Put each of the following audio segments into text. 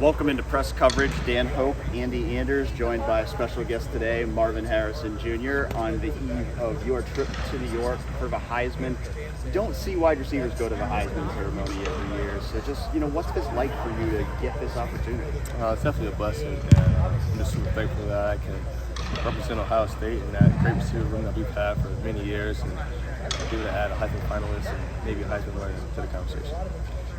Welcome into press coverage. Dan Hope, Andy Anders, joined by a special guest today, Marvin Harrison Jr. on the eve of your trip to New York for the Heisman. You don't see wide receivers go to the Heisman ceremony every year, so just, what's this like for you to get this opportunity? It's definitely a blessing, and I'm just super thankful that I can represent Ohio State and that great receiver room that we've had for many years, and be able to add a Heisman finalist and maybe a Heisman winner to the conversation.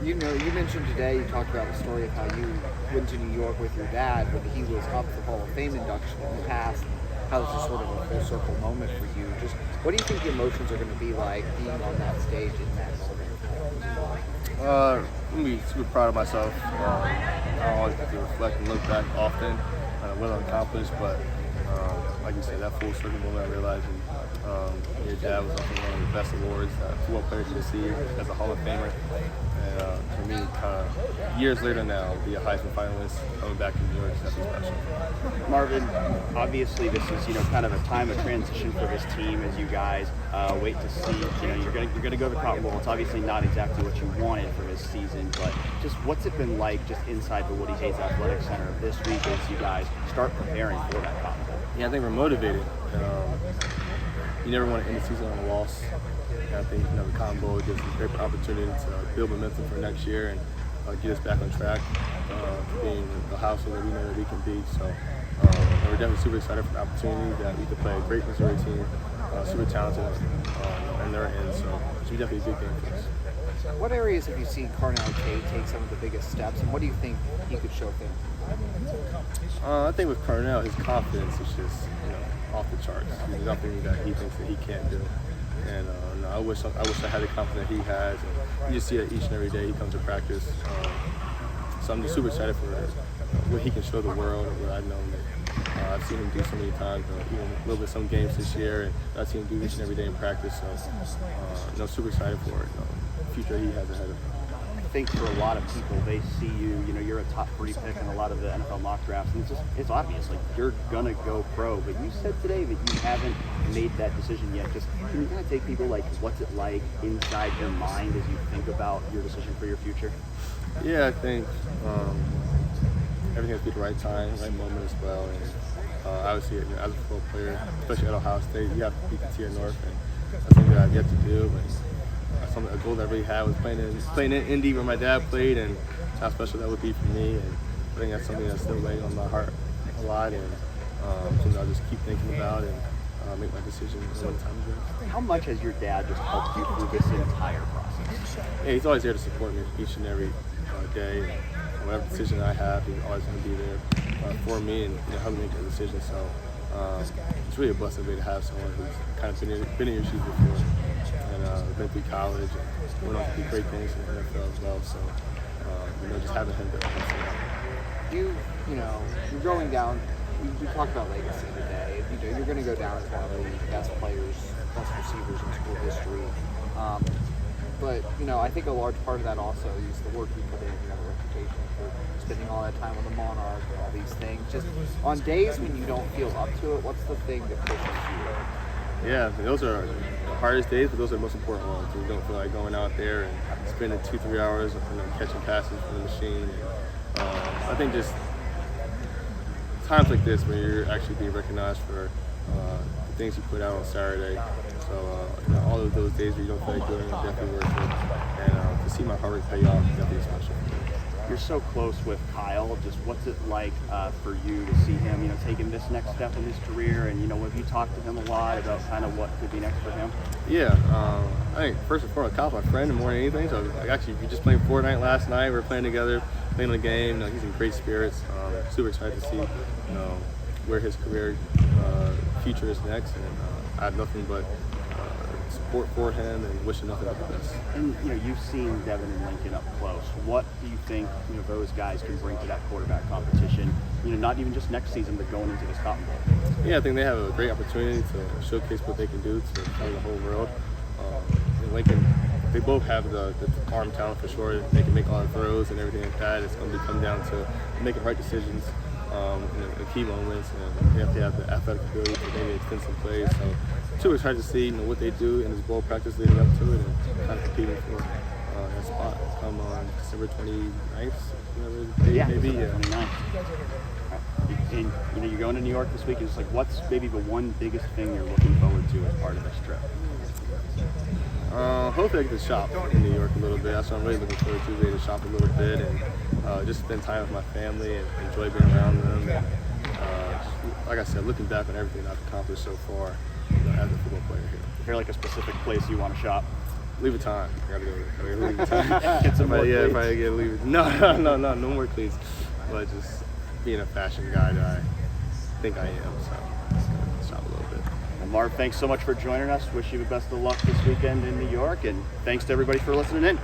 You mentioned today, you talked about the story of how you went to New York with your dad when he was up for Hall of Fame induction in the past, how this is sort of a full circle moment for you. Just what do you think the emotions are going to be like being on that stage in that moment? I'm going to be super proud of myself. I always have to reflect and look back often on what I accomplished, but like you said, that full circle moment, realizing your dad was up for one of the best awards that football players can receive as a Hall of Famer. And for me, kind of years later now, be a Heisman finalist, coming back to New York is definitely special. Marvin, obviously this is kind of a time of transition for this team as you guys wait to see. You're gonna go to the Cotton Bowl. It's obviously not exactly what you wanted for this season, but just what's it been like just inside the Woody Hayes Athletic Center this week as you guys start preparing for that Cotton Bowl? Yeah, I think we're motivated. You never want to end the season on a loss. And I think the Cotton Bowl gives us a great opportunity to build momentum for next year and get us back on track, being the household that we know that we can be. So we're definitely super excited for the opportunity that we could play a great Missouri team, super talented in their end. So it's definitely a big game for us. What areas have you seen Carnell Tate take some of the biggest steps, and what do you think he could show him? I think with Carnell, his confidence is just off the charts. There's nothing that he thinks that he can't do. And I wish I had the confidence he has. And you just see that each and every day he comes to practice. So I'm just super excited for what he can show the world and what I've known that I've seen him do so many times, even a little bit some games this year, and I've seen him do each and every day in practice. So super excited for the future he has ahead of him. I think for a lot of people, they see you're a top 3 pick in a lot of the NFL mock drafts, and it's obvious, like, you're gonna go pro, but you said today that you haven't made that decision yet. Just, can you kind of take people, like, what's it like inside your mind as you think about your decision for your future? Yeah, I think everything has to be the right time, right moment as well, and obviously, as a football player, especially at Ohio State, you have to beat the tier north, and that's something that I've yet to do. But a goal that I really had was playing in Indy where my dad played, and how special that would be for me. And I think that's something that's still weighing on my heart a lot, and something I'll just keep thinking about and make my decision when the time is right. How much has your dad just helped you through this entire process? Yeah, he's always there to support me each and every day. And whatever decision I have, he's always going to be there for me and help me make that decision. So it's really a blessing to have someone who's kind of been in your shoes before. And been through college and went on to do great things in the NFL as well. So, just having him there. You're going down. We talked about legacy today. You're going to go down as one of the best players, best receivers in school history. But I think a large part of that also is the work you put in. You have a reputation for spending all that time on the Monarch and all these things. Just on days when you don't feel up to it, what's the thing that pushes you? Yeah, those are the hardest days, but those are the most important ones. You don't feel like going out there and spending 2-3 hours catching passes from the machine. And, I think just times like this where you're actually being recognized for the things you put out on Saturday. So all of those days where you don't feel like doing it is definitely worth it. And to see my hard work pay off is definitely special. You're so close with Kyle. Just what's it like for you to see him, taking this next step in his career? And have you talked to him a lot about kind of what could be next for him? Yeah, I think first and foremost, Kyle's my friend more than anything. So actually, we just played Fortnite last night. We were playing together, playing the game. He's in great spirits. Super excited to see where his career future is next, and I have nothing but support for him and wishing nothing but the best. And you've seen Devin and Lincoln up close. What do you think those guys can bring to that quarterback competition? Not even just next season, but going into this Cotton Bowl. Yeah, I think they have a great opportunity to showcase what they can do to the whole world. And Lincoln, they both have the arm talent for sure. They can make a lot of throws and everything like that. It's going to come down to making right decisions in the key moments, and they have to have the athletic ability to maybe extend some plays. So, super excited to see what they do in this bowl practice leading up to it, and kind of competing for that spot come on December 29th, whatever the date may be. Yeah. 29th. And you're going to New York this week. It's like, what's maybe the one biggest thing you're looking forward to as part of this trip? Hopefully I get to shop in New York a little bit. That's what I'm really looking forward to, being to shop a little bit and just spend time with my family and enjoy being around them. And, like I said, looking back on everything I've accomplished so far, as a football player here. Is there like a specific place you want to shop? Leave it time. Gotta go leave it time. Get some more cleats. If I get leave it. No more cleats. But just being a fashion guy that I think I am. So shop a little bit. Well, Marv, thanks so much for joining us. Wish you the best of luck this weekend in New York, and thanks to everybody for listening in.